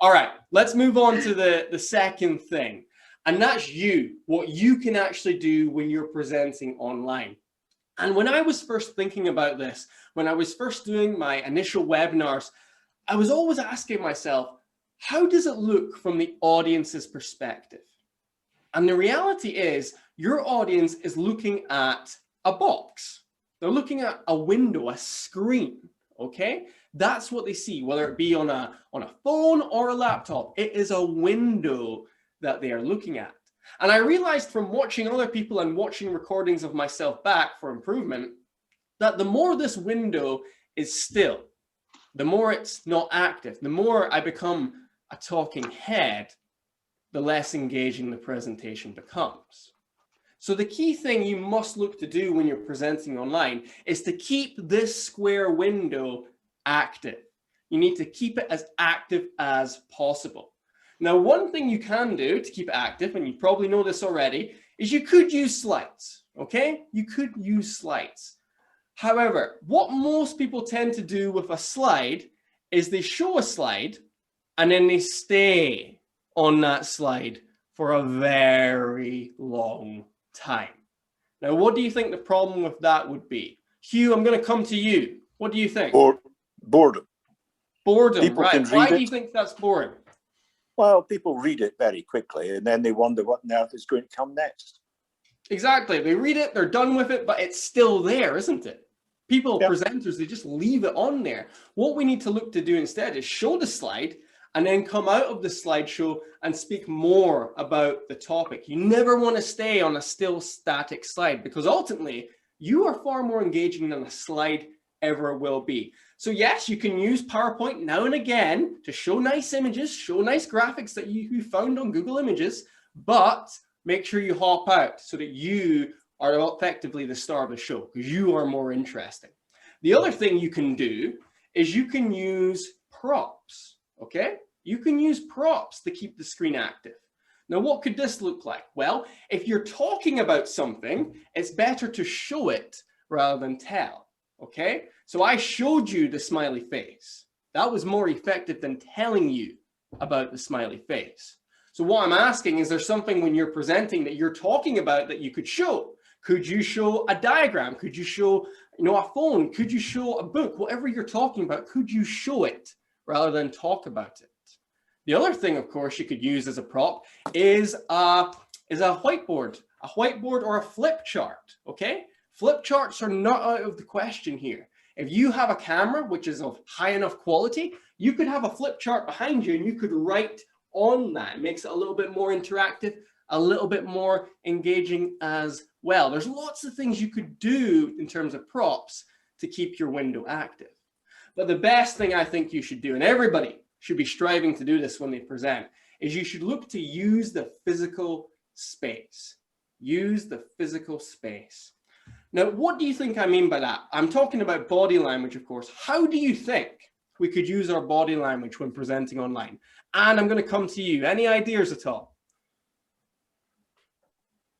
All right, let's move on to the second thing. And that's what you can actually do when you're presenting online. And when I was first thinking about this, when I was first doing my initial webinars, I was always asking myself, how does it look from the audience's perspective? And the reality is your audience is looking at a box. They're looking at a window, a screen, okay? That's what they see, whether it be on a phone or a laptop. It is a window that they are looking at. And I realized from watching other people and watching recordings of myself back for improvement, that the more this window is still, the more it's not active, the more I become a talking head, the less engaging the presentation becomes. So the key thing you must look to do when you're presenting online is to keep this square window active. You need to keep it as active as possible. Now, one thing you can do to keep it active, and you probably know this already, is you could use slides, okay? You could use slides. However, what most people tend to do with a slide is they show a slide and then they stay on that slide for a very long time. Now, what do you think the problem with that would be? Hugh, I'm going to come to you. What do you think? Boredom. Boredom, People right. Why do you think that's boring? Well, people read it very quickly and then they wonder what on earth is going to come next. Exactly. They read it, they're done with it, but it's still there, isn't it? People, presenters, they just leave it on there. What we need to look to do instead is show the slide and then come out of the slideshow and speak more about the topic. You never want to stay on a still static slide because ultimately you are far more engaging than a slide ever will be. So yes, you can use PowerPoint now and again to show nice images, show nice graphics that you found on Google Images, but make sure you hop out so that you are effectively the star of the show because you are more interesting. The other thing you can do is you can use props, okay? You can use props to keep the screen active. Now, what could this look like? Well, if you're talking about something, it's better to show it rather than tell, okay? So I showed you the smiley face. That was more effective than telling you about the smiley face. So what I'm asking, is there something when you're presenting that you're talking about that you could show? Could you show a diagram? Could you show, a phone? Could you show a book? Whatever you're talking about, could you show it rather than talk about it? The other thing, of course, you could use as a prop is a whiteboard or a flip chart, okay? Flip charts are not out of the question here. If you have a camera, which is of high enough quality, you could have a flip chart behind you and you could write on that. It makes it a little bit more interactive, a little bit more engaging as well. There's lots of things you could do in terms of props to keep your window active. But the best thing I think you should do, and everybody should be striving to do this when they present, is you should look to use the physical space. Use the physical space. Now, what do you think I mean by that? I'm talking about body language, of course. How do you think we could use our body language when presenting online? And I'm going to come to you. Any ideas at all?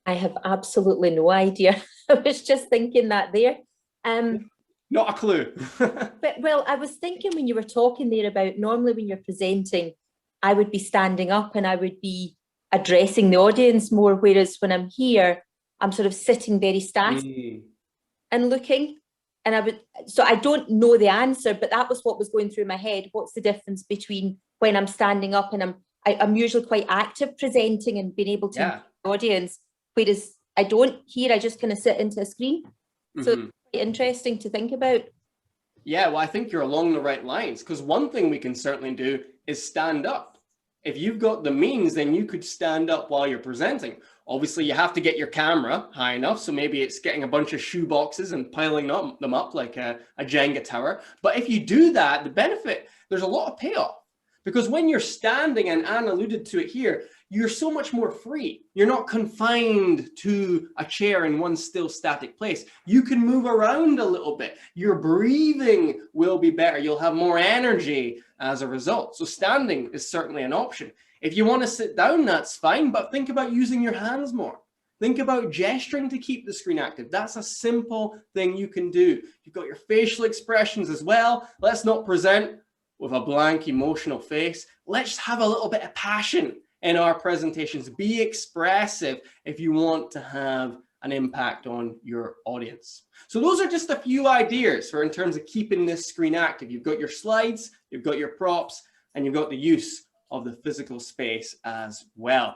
I have absolutely no idea. I was just thinking that there. Not a clue. Well, I was thinking when you were talking there about normally when you're presenting, I would be standing up and I would be addressing the audience more, whereas when I'm here, I'm sort of sitting very static and looking. And so I don't know the answer, but that was what was going through my head. What's the difference between when I'm standing up and I'm usually quite active presenting and being able to engage the audience, whereas I don't here, I just kind of sit into a screen. So it's quite interesting to think about. Yeah, well, I think you're along the right lines because one thing we can certainly do is stand up. If you've got the means, then you could stand up while you're presenting. Obviously, you have to get your camera high enough. So maybe it's getting a bunch of shoe boxes and piling them up like a Jenga tower. But if you do that, the benefit, there's a lot of payoff. Because when you're standing, and Anne alluded to it here, you're so much more free. You're not confined to a chair in one still static place. You can move around a little bit. Your breathing will be better. You'll have more energy as a result. So standing is certainly an option. If you want to sit down, that's fine, but think about using your hands more. Think about gesturing to keep the screen active. That's a simple thing you can do. You've got your facial expressions as well. Let's not present with a blank emotional face. Let's have a little bit of passion in our presentations. Be expressive if you want to have an impact on your audience. So those are just a few ideas for in terms of keeping this screen active. You've got your slides, you've got your props, and you've got the use of the physical space as well.